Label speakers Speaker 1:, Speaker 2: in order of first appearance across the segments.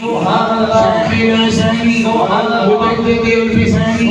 Speaker 1: شیخنا ثانی مجدد الفسانی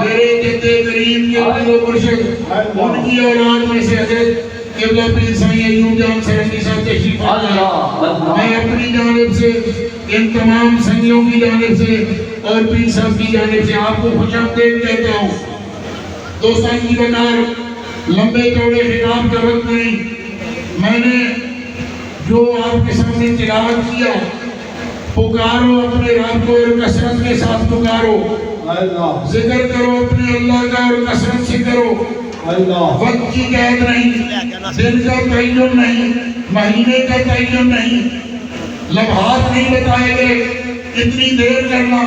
Speaker 1: میرے جد کریم کے دل و مرشد ان کی اولاد میں سے حضرت قبلہ پیر سائیں ایوب جان سرنگی صاحب تشریف لایا. میں اپنی جانب سے ان تمام سنگیوں کی جانب سے اور پیر صاحب کی جانب سے آپ کو خوش آمدید کہتا ہوں. دوستان کی بکار لمبے چوڑے خطاب کا وقت نہیں. میں نے جو آپ کے سامنے تلاوت کیا پکارو اپنے رب کو اور کثرت کے ساتھ پکارو. ذکر کرو اپنے اللہ کا اور کثرت سے کرو. وقت کی قید نہیں, دن کا تعین نہیں, مہینے کا تعین نہیں, لمحات نہیں بتائے گئے اتنی دیر کرنا,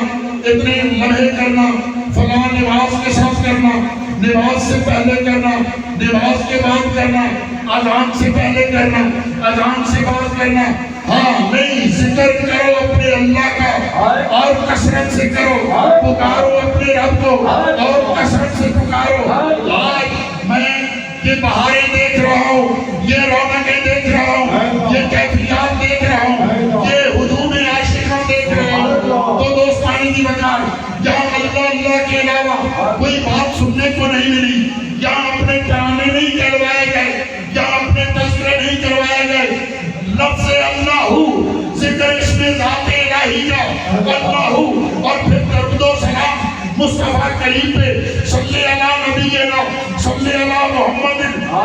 Speaker 1: اتنے لمحے کرنا, فلاں نماز کے ساتھ کرنا, نماز سے پہلے کرنا, نماز کے بعد کرنا, اذان سے پہلے کرنا, اذان سے بعد کرنا. ہاں نہیں, ذکر کرو اپنے اللہ کا اور کثرت سے کرو. پکارو اپنے رب کو اور کثرت سے پکارو. آج میں یہ بہاریں دیکھ رہا ہوں, یہ رونقیں دیکھ رہا ہوں, یہ کیفیات دیکھ رہا ہوں, یہ ہجوم عاشقاں دیکھ رہا ہوں. تو دوستانی کی بکار جہاں اللہ کے علاوہ کوئی بات سننے کو نہیں ملی, جہاں اپنے ترانے نہیں کروائے گئے, جہاں اپنے تذکرے نہیں کروائے گئے, لفظ اللہ ذکر اس میں ذات الہی کا اللہ اور پھر درود و سلام مصطفیٰ کریم پہ صلی اللہ نبینا صلی اللہ محمد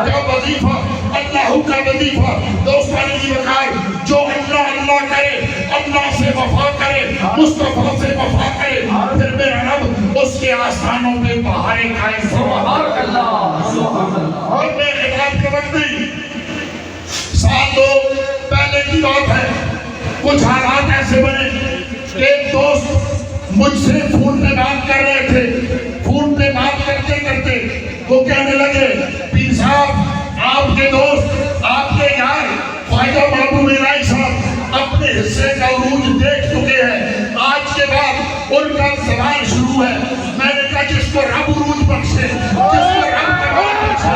Speaker 1: کا وظیفہ, اللہ کا وظیفہ. دوستانی کی بکار جو اللہ اللہ کرے, اللہ سے وفا کرے, مصطفیٰ سے وفا کرے, پھر میرا رب اس کے آستانوں پہ بہاریں قائم. سبحان اللہ. اور میں خطاب کے وقت نہیں, سال دو پہلے کی بات ہے, کچھ حالات ایسے بنے. ایک دوست مجھ سے فون پہ بات کر رہے تھے, فون پہ بات کرتے کرتے وہ کہنے لگے پیر صاحب آپ کے دوست, آپ کے یار خواجہ محبوب الہی صاحب اپنے حصے کا عروج دیکھ چکے ہیں, آج کے بعد ان کا سوال شروع ہے. میں نے کہا جس کو رب عروج بخشے, جس کو رب کمال بخشے,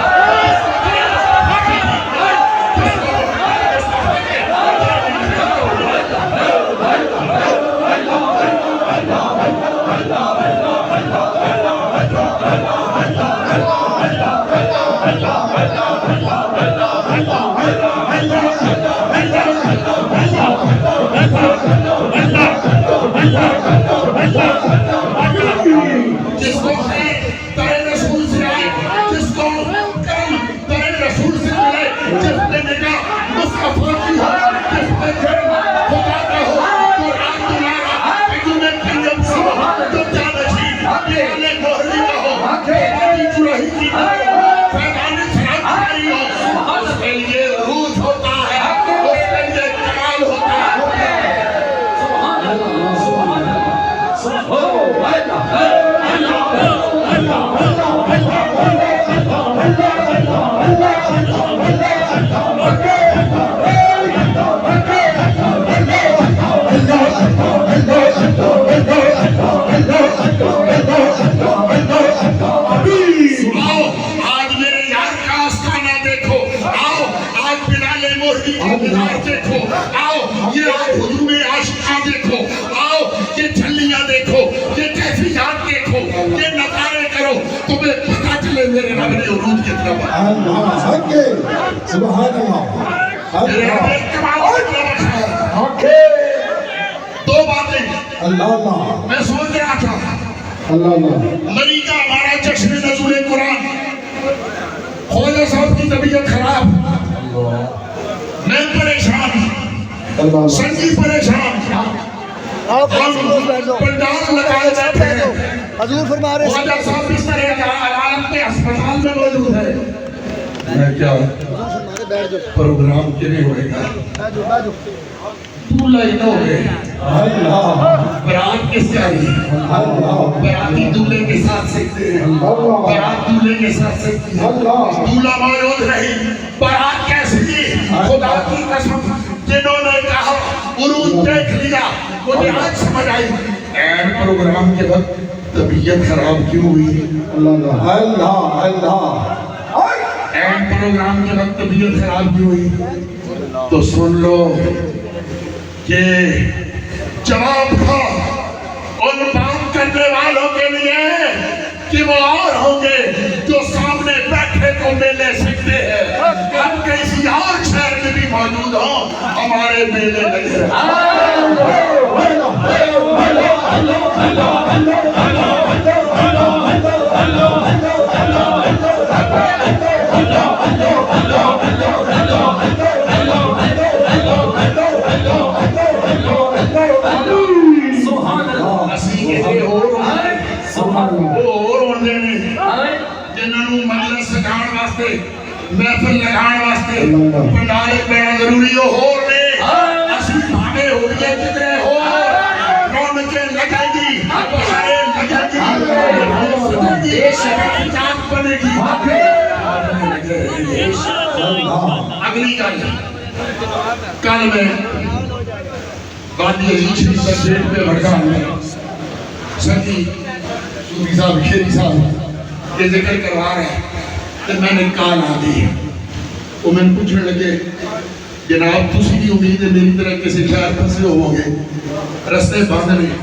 Speaker 1: جس کو ترے رسول سے آئے, جس کو کرم ترے رسول سے ملے, جس نے نگاہ مصطفیٰ کی ہو, جس نے جرم خدا کا ہو, تو رات دلارا ایجومیں کنیم سے ہو, جو جانشین یہ علی محری کا ہو, ہماری جرہی کی ہو, فیضان سلام کاری ہو, اس کے لیے عروج ہوتا ہے, اس کے لیے کمال ہوتا ہے. آج میرے یار کا آستانہ دیکھو, آؤ آج بلال محری کی مزار دیکھو, آؤ یہ آج ہجوم عاشقاں دیکھو, آؤ یہ جھلیاں دیکھو, یہ کیفیات دیکھو, یہ نظارے کرو, تمہیں پتہ چلے میرے رب نے عروج کتنا بڑھا.
Speaker 2: سبحان اللہ.
Speaker 1: میرے رب نے کمال کتنا بڑھا ہے. دو باتیں میں سوچ رہا تھا, مری کا ہمارا جشن نزول قرآن, خواجہ صاحب کی طبیعت خراب, میں پریشان, سنگی پریشان, پنڈال لگائے جاتے ہیں,
Speaker 3: حضور فرما رہے ہیں
Speaker 1: خواجہ صاحب اس طرح عالم کے اسپتال میں موجود ہے. میں کیا پروگرام کے لیے ہوئے گا تو لائنہ ہو گئے, برات کس کا رہی, براتی دولے کے ساتھ سکتے ہیں, برات دولے کے ساتھ سکتے ہیں, دولہ موجود رہی, برات کیسے کی, خدا کی قسم جنہوں نے کہا عروج دیکھ لیا مجھے آج سمجھ آئی. این پروگرام کے وقت طبیعت خراب کیوں ہوئی, این پروگرام کے وقت طبیعت خراب کیوں ہوئی, تو سن لو کہ جواب تھا ان بات کرنے والوں کے لیے کہ وہ اور ہوں گے جو سامنے بیٹھے کو میلے سکتے ہیں، ہم کسی اور شہر میں بھی موجود ہوں ہمارے میلے لگے محفل لگان واسطے پنڈال پینا ضروری ہو رہے اسی بھاگے ہو گئے کتنے ہو رونقیں لگے گی بہاریں لگے گی شکایت بنے گی اگلی کل میں وادی عزیز شریف کا ڈیٹ پہ بھڑکا میں سنگی صوفی صاحب شیری صاحب یہ ذکر کروا رہے ہیں تو میں نے کال آ دی وہ میں نے پوچھنے لگے جناب تسی کی امید ہے میری طرح کسی شہر پھنسے ہوں گے رستے بند نہیں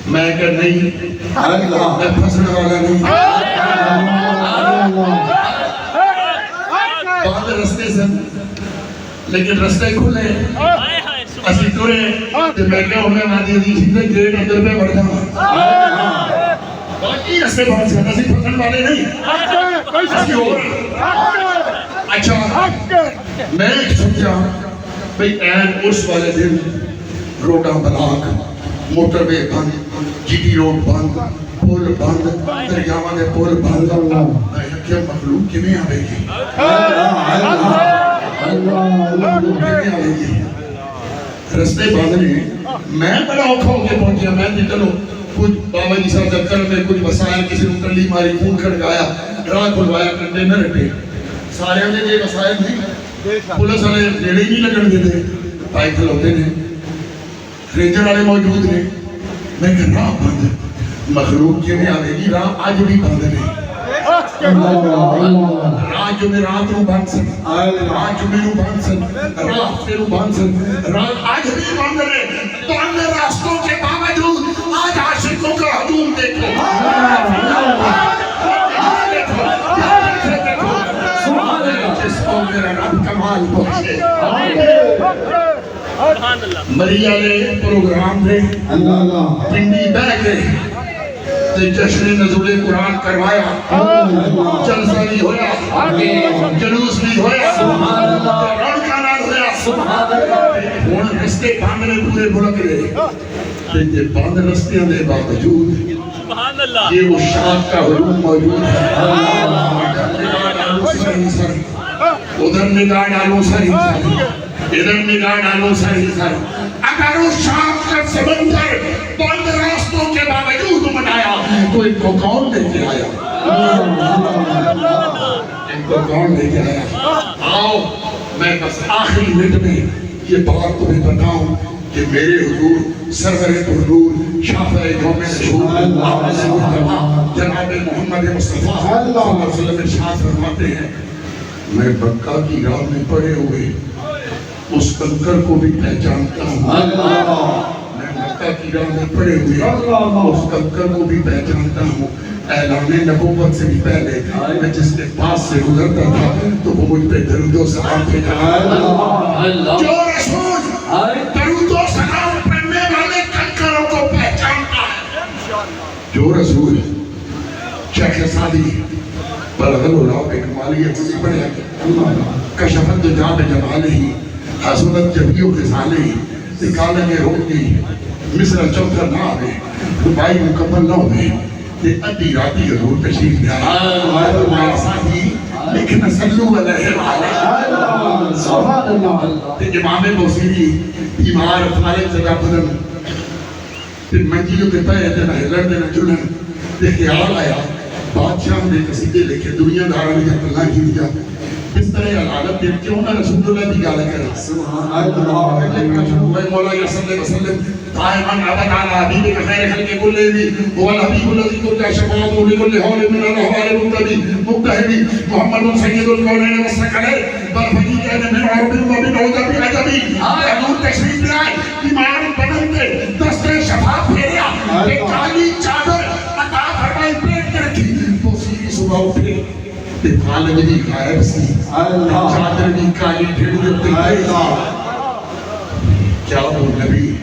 Speaker 1: میں کہ نہیں میں پھنسنے والا نہیں بند رستے سے لیکن رستے کھلے اسی تورے تو میں کہ ہمیں وادی عزیز شریف کے گیٹ اندر پہ بڑھ جاؤں باقی رستے بہت سے نصیب پسند والے نہیں اسی اور اچھا میں ایک سمجھا بھئی این اس والے دن روڈا بلاک موٹر وے بند جی ٹی روڈ بند پول بند دریاواں دے پول بند میں کیا مخلوق کیویں آوے گی مخلوق کیویں آوے گی رستے بند نے میں بڑا اوکھا ہو کے پہنچیا میں کہ چلو کچھ بابا جی صاحب دفتر میں کچھ وسائل کسی نے کلی ماری خون کھڑکایا راہ کھلوایا کنٹینر ہٹے سارے نے یہ وسائل نہیں پولیس والے ریڑے ہی نہیں لگن دیتے بھائی کھلوتے نے رینجر والے موجود نے میں کہ راہ بند مخلوق کے میں آئے گی راہ آج بھی بند نہیں راہ جو میں رات رو بند سن راہ جو میں رو بند سن راہ ہفتے رو بند سن راہ آج بھی بند ہے بند راستوں کے باوجود آج عاشقوں کا ہجوم دیکھو جس کو میرا رب کمال بخشے مریہ نے پروگرام دے پنڈی بہ گئے تے جشن نزول قرآن کروایا جلسہ بھی ہویا جلوس بھی ہویا رونقاں نال ہویا ہن رستے بند نے پورے ملک دے تے یہ بند رستیاں دے باوجود یہ وہ شاخ کا ہجوم موجود ہے ادھر نگاہ ڈالو سر ادھر نگاہ ڈالو سر اگر اس شاخ کا سمندر بند راستوں کے باوجود بنایا تو ان کو کون لے کے آیا ان کو کون لے کے آیا آؤ میں بس آخری منٹ میں یہ بات تمہیں بتاؤں کہ میرے حضور سرور حضور شافع قوم مشہور جناب محمد مصطفیٰ صلی اللہ علیہ وسلم ارشاد فرماتے ہیں میں مکہ کی راہ میں پڑے ہوئے اس کنکر کو بھی پہچانتا ہوں میں مکہ کی راہ میں پڑے ہوئے اس کنکر کو بھی پہچانتا ہوں اعلان نبوت سے بھی پہلے میں جس کے پاس سے گزرتا تھا تو وہ مجھ پہ درود و سلام بھیجا جو رسول درود و سلام پڑھنے والے کنکروں کو پہچانتا ہے جو رسول شیخ سعدی بلغل اللہ کے کمالی اسی پڑھے کشفت جاب جمالہی حسنت جبیو خسالہی نکالیں روکی مصر چوتھر نہ آوے دبائی مکمل نہ ہوئے یہ ادھی راتی حضور تشریف لے آئے ساتھی لیکن صلو علیہ وآلہ سبحان اللہ امام بوسیری بیمار فارغ جگہ بدن پھر منجیوں کے پہ دینا ہلر دینا جلن یہ خیال آیا بادشاہ نے قصیدے لکھے دنیا دارا نے جب اللہ کی دیا اس طرح العالم دن کیوں نہ رسول اللہ کی گالہ کرا سبحان اللہ مولا یا صلی اللہ علیہ وسلم قائمان عبد علی حبیب خیر خلق کلے بھی هو الحبیب الذی کل شفاعت لکل حول من الاحوال مقتدی مقتہدی محمد سید الکونین والثقلین بل فقیق من عرب و من عجب عجبی حضور تشریف لائے ایمان بدن کے ایک کالی چادر عطا فرمائی پیٹ کے رکھی موسیقی صبح اٹھے تے خالد بھی غائب سی چادر بھی کالی ڈھڑ دیتے کیا وہ نبی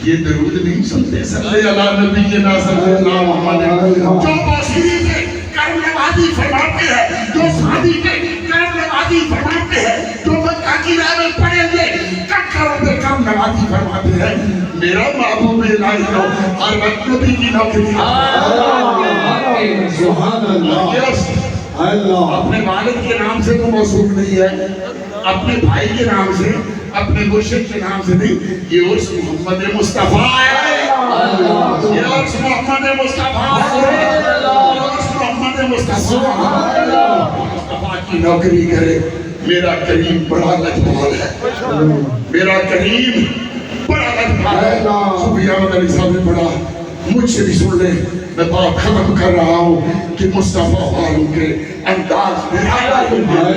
Speaker 1: یہ درود نہیں سنتے صلی اللہ نبی نا صلی اللہ محمد جو موسیقی سے کرم نوازی فرماتے ہیں جو شادی کے کرم نوازی فرماتے ہیں جو مکہ کی راہ میں پڑے ہوئے ککروں پہ کرم نوازی فرماتے ہیں میرا محبوب الہی ہو ہر وقت نبی کی نوکری
Speaker 2: سبحان اللہ اللہ
Speaker 1: اپنے والد کے نام سے تو موصوف نہیں ہے اپنے بھائی کے نام سے اپنے مرشد کے نام سے نہیں یہ عرص محمد مصطفیٰ ہے یہ عرص محمد مصطفیٰ ہے یہ عرص محمد مصطفیٰ مصطفیٰ کی نوکری کرے میرا کریم بڑا لجپال ہے میرا کریم بڑا لجپال ہے سفیان علی صاحب نے پڑھا مجھ سے بھی سن لیں میں بات ختم کر رہا ہوں کہ مصطفیٰ والوں کے انداز میں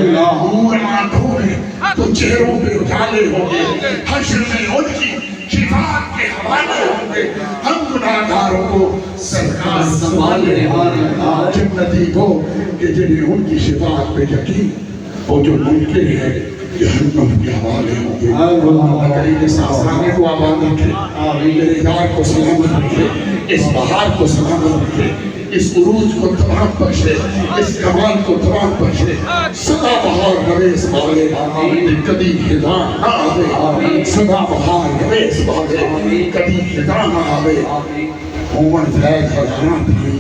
Speaker 1: نور آنکھوں میں تو چہروں پہ اجالے ہوں گے حشر میں ان کی شفاعت کے حوالے ہوں گے ہم گناہگاروں کو سرکار سنبھالے جنتی وہ کہ جنہیں ان کی شفاعت پہ یقین وہ جو ممکن ہے جہنم کے حوالے ہوں گے اللہ کریم اس آسانے کو آباد رکھے میرے یار کو سلامت رکھے اس بہار کو سلامت رکھے اس عروج کو تمام بخشے اس کمال کو تمام بخشے سدا بہار رہے اس بالے کبھی خدا نہ آوے سدا بہار رہے اس بالے کبھی خدا نہ آوے عمر فیض خزانہ تھی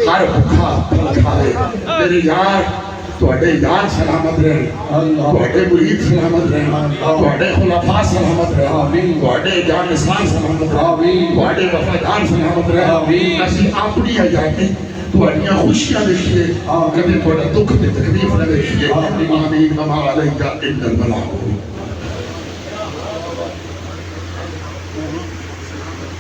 Speaker 1: ہر بکھا پھل کھائے میرے یار توڑے یار سلامت رہے توڑے مرید سلامت رہے توڑے خلفاء سلامت رہے توڑے جان اسلام سلامت رہے توڑے وفادار سلامت رہے اسی اپنی حیاتی توڑیاں خوشیاں دیکھئے کبھی توڑا دکھ دے تکلیف نہ دیکھئے آمین وما علیکہ الا البلاغ